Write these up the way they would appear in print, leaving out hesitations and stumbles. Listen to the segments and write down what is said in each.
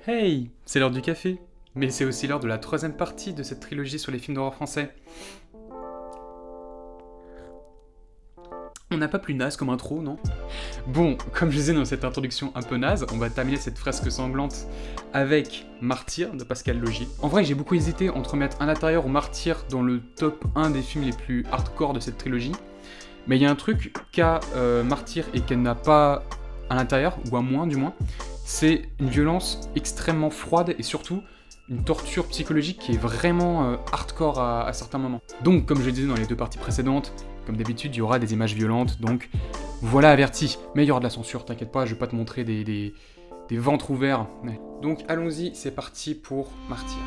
Hey, c'est l'heure du café. Mais c'est aussi l'heure de la troisième partie de cette trilogie sur les films d'horreur français. On n'a pas plus naze comme intro, non? Bon, comme je disais dans cette introduction un peu naze, on va terminer cette fresque sanglante avec Martyr de Pascal Laugier. En vrai, j'ai beaucoup hésité entre mettre Un Intérieur ou Martyr dans le top 1 des films les plus hardcore de cette trilogie. Mais il y a un truc qu'a Martyr et qu'elle n'a pas à l'intérieur, ou à moins du moins, c'est une violence extrêmement froide et surtout une torture psychologique qui est vraiment hardcore à certains moments. Donc, comme je le disais dans les deux parties précédentes, comme d'habitude, il y aura des images violentes, donc voilà averti. Mais il y aura de la censure, t'inquiète pas, je vais pas te montrer des ventres ouverts. Ouais. Donc allons-y, c'est parti pour Martyr.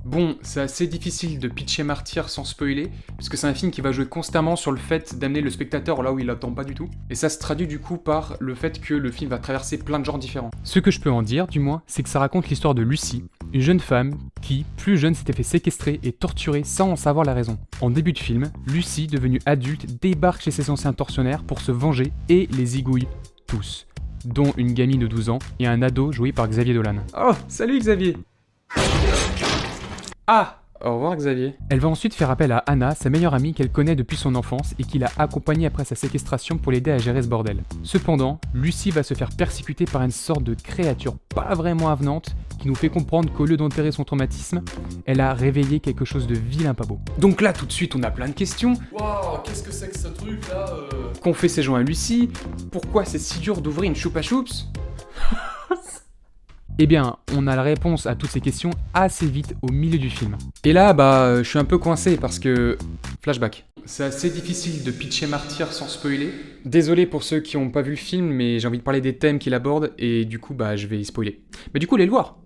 Bon, c'est assez difficile de pitcher Martyr sans spoiler, puisque c'est un film qui va jouer constamment sur le fait d'amener le spectateur là où il l'attend pas du tout, et ça se traduit du coup par le fait que le film va traverser plein de genres différents. Ce que je peux en dire, du moins, c'est que ça raconte l'histoire de Lucie, une jeune femme qui, plus jeune, s'était fait séquestrer et torturer sans en savoir la raison. En début de film, Lucie, devenue adulte, débarque chez ses anciens tortionnaires pour se venger et les zigouille tous, dont une gamine de 12 ans et un ado joué par Xavier Dolan. Oh, salut Xavier! Ah! Au revoir Xavier. Elle va ensuite faire appel à Anna, sa meilleure amie qu'elle connaît depuis son enfance et qui l'a accompagnée après sa séquestration pour l'aider à gérer ce bordel. Cependant, Lucie va se faire persécuter par une sorte de créature pas vraiment avenante qui nous fait comprendre qu'au lieu d'enterrer son traumatisme, elle a réveillé quelque chose de vilain pas beau. Donc là, tout de suite, on a plein de questions. Waouh, qu'est-ce que c'est que ce truc là Qu'ont fait ces gens à Lucie? Pourquoi c'est si dur d'ouvrir une choupa choups? Eh bien, on a la réponse à toutes ces questions assez vite au milieu du film. Et là, je suis un peu coincé parce que... Flashback. C'est assez difficile de pitcher Martyr sans spoiler. Désolé pour ceux qui n'ont pas vu le film, mais j'ai envie de parler des thèmes qu'il aborde, et du coup, je vais y spoiler. Mais du coup, allez le voir.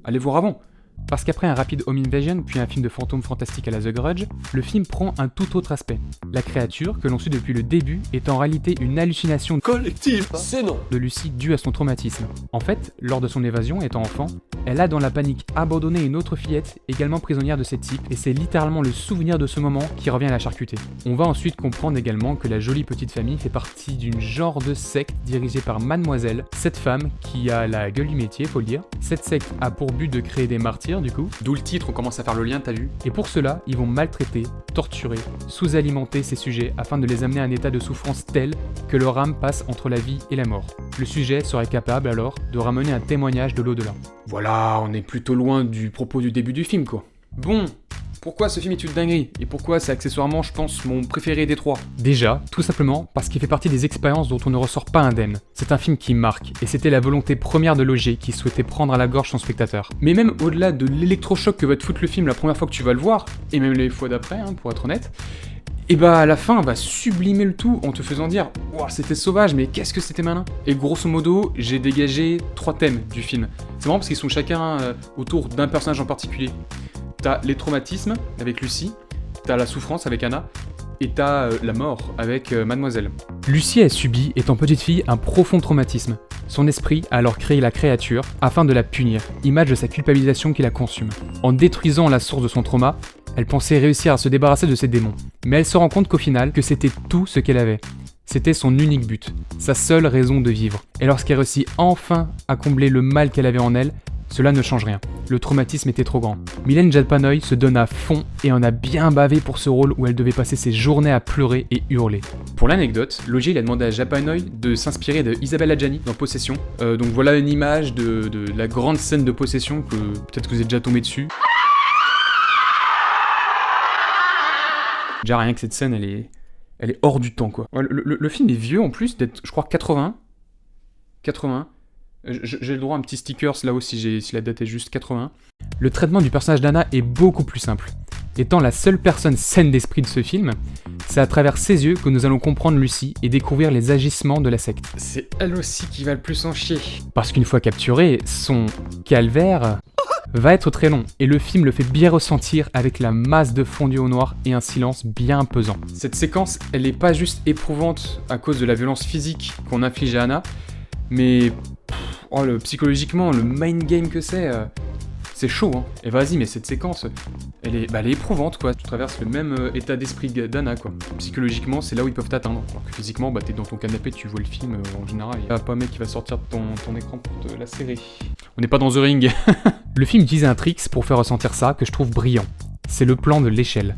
Allez voir avant. Parce qu'après un rapide home invasion, puis un film de fantômes fantastiques à la The Grudge, le film prend un tout autre aspect. La créature, que l'on suit depuis le début, est en réalité une hallucination collective. C'est non. de Lucie due à son traumatisme. En fait, lors de son évasion, étant enfant, elle a dans la panique abandonné une autre fillette, également prisonnière de ces types, et c'est littéralement le souvenir de ce moment qui revient à la charcuter. On va ensuite comprendre également que la jolie petite famille fait partie d'une genre de secte dirigée par Mademoiselle, cette femme qui a la gueule du métier, faut le dire. Cette secte a pour but de créer des martyrs, du coup. D'où le titre, on commence à faire le lien, t'as vu? Et pour cela, ils vont maltraiter, torturer, sous-alimenter ces sujets afin de les amener à un état de souffrance tel que leur âme passe entre la vie et la mort. Le sujet serait capable alors de ramener un témoignage de l'au-delà. Voilà, on est plutôt loin du propos du début du film, quoi. Bon, pourquoi ce film est une dinguerie? Et pourquoi c'est accessoirement, je pense, mon préféré des trois? Déjà, tout simplement parce qu'il fait partie des expériences dont on ne ressort pas indemne. C'est un film qui marque, et c'était la volonté première de Laugier qui souhaitait prendre à la gorge son spectateur. Mais même au-delà de l'électrochoc que va te foutre le film la première fois que tu vas le voir, et même les fois d'après, pour être honnête, et à la fin, on va sublimer le tout en te faisant dire « Wow, c'était sauvage, mais qu'est-ce que c'était malin ?» Et grosso modo, j'ai dégagé 3 thèmes du film. C'est marrant parce qu'ils sont chacun autour d'un personnage en particulier. T'as les traumatismes avec Lucie, t'as la souffrance avec Anna, et t'as la mort avec Mademoiselle. Lucie a subi, étant petite fille, un profond traumatisme. Son esprit a alors créé la créature afin de la punir, image de sa culpabilisation qui la consume. En détruisant la source de son trauma, elle pensait réussir à se débarrasser de ses démons. Mais elle se rend compte qu'au final, que c'était tout ce qu'elle avait. C'était son unique but, sa seule raison de vivre. Et lorsqu'elle réussit enfin à combler le mal qu'elle avait en elle, cela ne change rien. Le traumatisme était trop grand. Mylène Jadpanoï se donne à fond et en a bien bavé pour ce rôle où elle devait passer ses journées à pleurer et hurler. Pour l'anecdote, Laugier il a demandé à Jadpanoï de s'inspirer de Isabelle Adjani dans Possession. Donc voilà une image de la grande scène de Possession que peut-être que vous êtes déjà tombé dessus. Déjà rien que cette scène, elle est hors du temps quoi. Le film est vieux en plus, d'être je crois 80. J'ai le droit à un petit stickers là-haut si la date est juste 80. Le traitement du personnage d'Anna est beaucoup plus simple. Étant la seule personne saine d'esprit de ce film, c'est à travers ses yeux que nous allons comprendre Lucie et découvrir les agissements de la secte. C'est elle aussi qui va le plus en chier. Parce qu'une fois capturée, son calvaire va être très long, et le film le fait bien ressentir avec la masse de fondu au noir et un silence bien pesant. Cette séquence, elle est pas juste éprouvante à cause de la violence physique qu'on inflige à Anna, mais psychologiquement, le mind game que c'est chaud, hein. Et vas-y, mais cette séquence, elle est éprouvante, quoi. Tu traverses le même état d'esprit d'Anna, quoi. Psychologiquement, c'est là où ils peuvent t'atteindre. Alors que physiquement, t'es dans ton canapé, tu vois le film, en général, il y a pas un mec qui va sortir de ton écran pour te la serrer. On n'est pas dans The Ring. Le film utilise un trick pour faire ressentir ça que je trouve brillant. C'est le plan de l'échelle.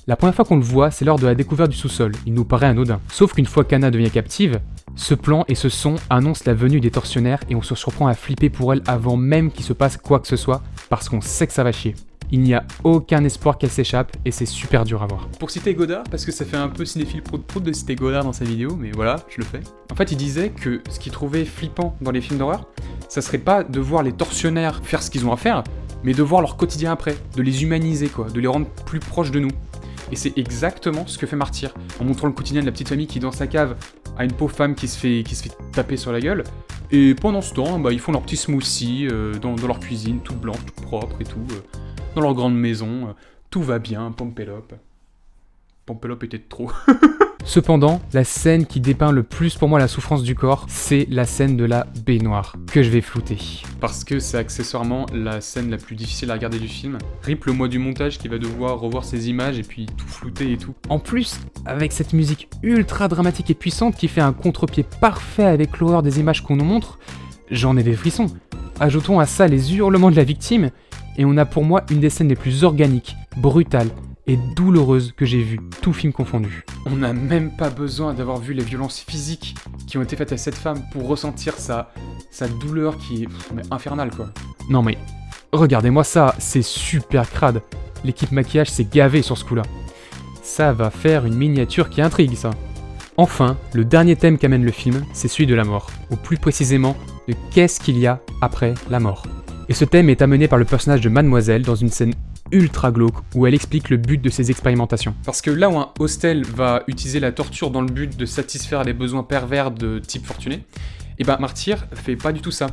La première fois qu'on le voit, c'est lors de la découverte du sous-sol. Il nous paraît anodin. Sauf qu'une fois qu'Anna devient captive, ce plan et ce son annoncent la venue des tortionnaires et on se surprend à flipper pour elle avant même qu'il se passe quoi que ce soit, parce qu'on sait que ça va chier. Il n'y a aucun espoir qu'elle s'échappe et c'est super dur à voir. Pour citer Godard, parce que ça fait un peu cinéphile prout de citer Godard dans sa vidéo, mais voilà, je le fais. En fait, il disait que ce qu'il trouvait flippant dans les films d'horreur, ça serait pas de voir les tortionnaires faire ce qu'ils ont à faire, mais de voir leur quotidien après, de les humaniser, quoi, de les rendre plus proches de nous. Et c'est exactement ce que fait Martyr, en montrant le quotidien de la petite famille qui, dans sa cave, a une pauvre femme qui se fait taper sur la gueule. Et pendant ce temps, ils font leur petit smoothie dans leur cuisine, toute blanche, toute propre et tout, dans leur grande maison. Tout va bien, Pompelope. Pompelope était de trop. Cependant, la scène qui dépeint le plus pour moi la souffrance du corps, c'est la scène de la baignoire, que je vais flouter. Parce que c'est accessoirement la scène la plus difficile à regarder du film. Rip le mois du montage qui va devoir revoir ses images et puis tout flouter et tout. En plus, avec cette musique ultra dramatique et puissante qui fait un contre-pied parfait avec l'horreur des images qu'on nous montre, j'en ai des frissons. Ajoutons à ça les hurlements de la victime, et on a pour moi une des scènes les plus organiques, brutales, et douloureuse que j'ai vue, tout film confondu. On n'a même pas besoin d'avoir vu les violences physiques qui ont été faites à cette femme pour ressentir sa douleur qui est infernale, quoi. Non mais, regardez-moi ça, c'est super crade. L'équipe maquillage s'est gavée sur ce coup-là. Ça va faire une miniature qui intrigue, ça. Enfin, le dernier thème qu'amène le film, c'est celui de la mort. Ou plus précisément, de qu'est-ce qu'il y a après la mort. Et ce thème est amené par le personnage de Mademoiselle dans une scène ultra glauque où elle explique le but de ses expérimentations. Parce que là où un hostel va utiliser la torture dans le but de satisfaire les besoins pervers de type fortuné, et Martyr fait pas du tout ça.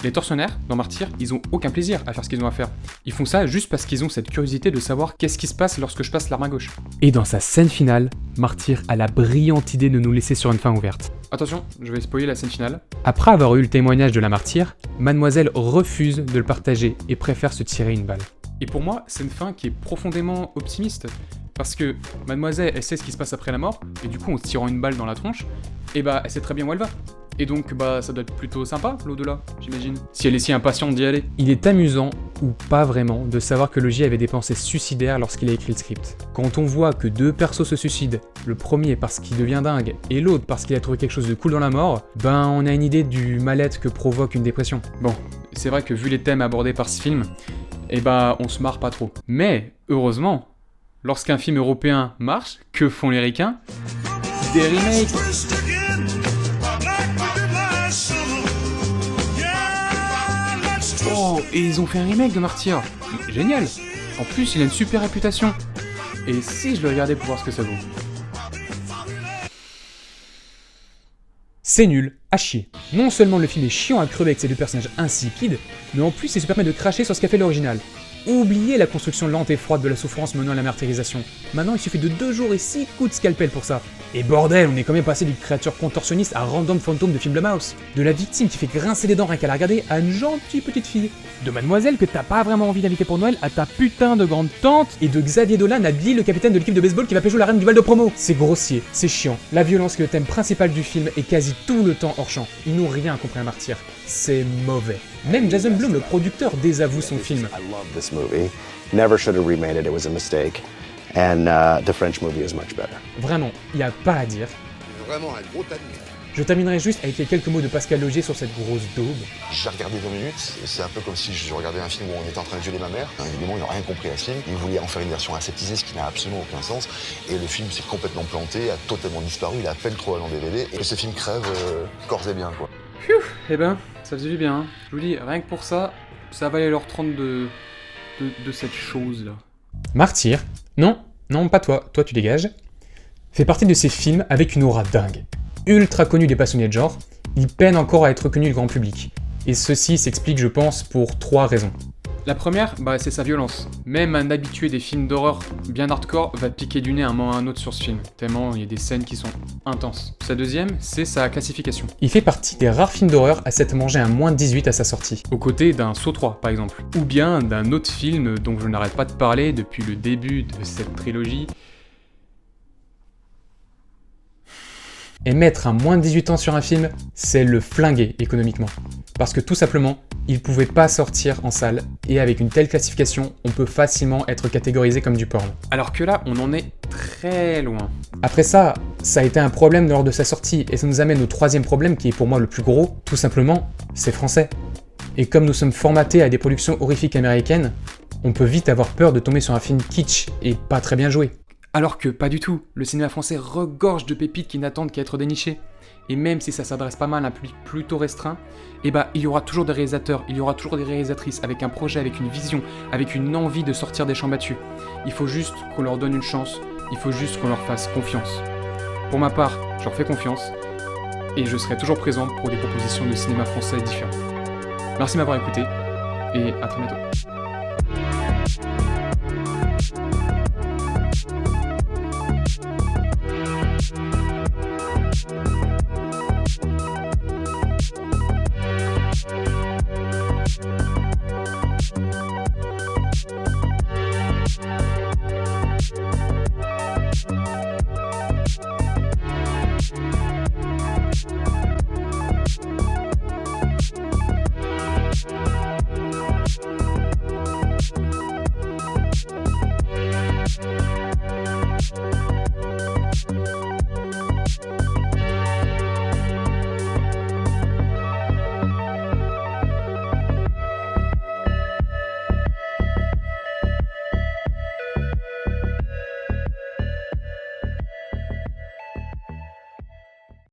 Les tortionnaires, dans Martyr, ils ont aucun plaisir à faire ce qu'ils ont à faire. Ils font ça juste parce qu'ils ont cette curiosité de savoir qu'est-ce qui se passe lorsque je passe l'arme à gauche. Et dans sa scène finale, Martyr a la brillante idée de nous laisser sur une fin ouverte. Attention, je vais spoiler la scène finale. Après avoir eu le témoignage de la martyre, Mademoiselle refuse de le partager et préfère se tirer une balle. Et pour moi, c'est une fin qui est profondément optimiste. Parce que Mademoiselle, elle sait ce qui se passe après la mort, et du coup, en se tirant une balle dans la tronche, elle sait très bien où elle va. Et donc, ça doit être plutôt sympa, l'au-delà, j'imagine. Si elle est si impatiente d'y aller. Il est amusant, ou pas vraiment, de savoir que Logis avait des pensées suicidaires lorsqu'il a écrit le script. Quand on voit que deux persos se suicident, le premier parce qu'il devient dingue, et l'autre parce qu'il a trouvé quelque chose de cool dans la mort, on a une idée du mal-être que provoque une dépression. Bon, c'est vrai que vu les thèmes abordés par ce film, on se marre pas trop. Mais, heureusement, lorsqu'un film européen marche, que font les ricains? Des remakes. Oh, et ils ont fait un remake de Martyr. Génial. En plus, il a une super réputation. Et si je le regardais pour voir ce que ça vaut? C'est nul, à chier. Non seulement le film est chiant à crever avec ses deux personnages insipides, mais en plus il se permet de cracher sur ce qu'a fait l'original. Oubliez la construction lente et froide de la souffrance menant à la martyrisation. Maintenant il suffit de 2 jours et 6 coups de scalpel pour ça. Et bordel, on est quand même passé d'une créature contorsionniste à random fantôme de film Blumhouse. De la victime qui fait grincer les dents rien qu'à la regarder à une gentille petite fille. De Mademoiselle que t'as pas vraiment envie d'inviter pour Noël à ta putain de grande tante. Et de Xavier Dolan à Billy, le capitaine de l'équipe de baseball qui va pécho la reine du Val de Promo. C'est grossier, c'est chiant. La violence qui est le thème principal du film est quasi tout le temps hors champ. Ils n'ont rien compris à Martyr. C'est mauvais. Même Jason Blum, le producteur, désavoue son film. I love this movie. Never should have remade it. It was a mistake. And the French movie is much better. Vraiment, il n'y a pas à dire. Vraiment un gros tas de merde. Je terminerai juste avec les quelques mots de Pascal Laugier sur cette grosse daube. J'ai regardé 2 minutes, et c'est un peu comme si je regardais un film où on était en train de violer ma mère. Évidemment, ils n'ont rien compris à ce film. Ils voulaient en faire une version aseptisée, ce qui n'a absolument aucun sens. Et le film s'est complètement planté, a totalement disparu, il a à peine trouvé en DVD. Et ce film crève corps et bien, quoi. Pfiou, ça faisait du bien. Hein. Je vous dis, rien que pour ça, ça valait leur 30 de cette chose-là. Martyr, non, pas toi, tu dégages, fait partie de ces films avec une aura dingue. Ultra connu des passionnés de genre, il peine encore à être reconnu du grand public. Et ceci s'explique, je pense, pour 3 raisons. La première, c'est sa violence. Même un habitué des films d'horreur bien hardcore va piquer du nez un moment à un autre sur ce film, tellement il y a des scènes qui sont intenses. Sa deuxième, c'est sa classification. Il fait partie des rares films d'horreur à s'être mangé un moins 18 à sa sortie, aux côtés d'un Saw 3 par exemple, ou bien d'un autre film dont je n'arrête pas de parler depuis le début de cette trilogie. Et mettre un moins de 18 ans sur un film, c'est le flinguer économiquement. Parce que tout simplement, il pouvait pas sortir en salle, et avec une telle classification, on peut facilement être catégorisé comme du porn. Alors que là, on en est très loin. Après ça a été un problème lors de sa sortie, et ça nous amène au 3e problème qui est pour moi le plus gros, tout simplement, c'est français. Et comme nous sommes formatés à des productions horrifiques américaines, on peut vite avoir peur de tomber sur un film kitsch et pas très bien joué. Alors que pas du tout, le cinéma français regorge de pépites qui n'attendent qu'à être dénichées. Et même si ça s'adresse pas mal à un public plutôt restreint, il y aura toujours des réalisateurs, il y aura toujours des réalisatrices avec un projet, avec une vision, avec une envie de sortir des champs battus. Il faut juste qu'on leur donne une chance, il faut juste qu'on leur fasse confiance. Pour ma part, je leur fais confiance, et je serai toujours présent pour des propositions de cinéma français différentes. Merci de m'avoir écouté, et à très bientôt.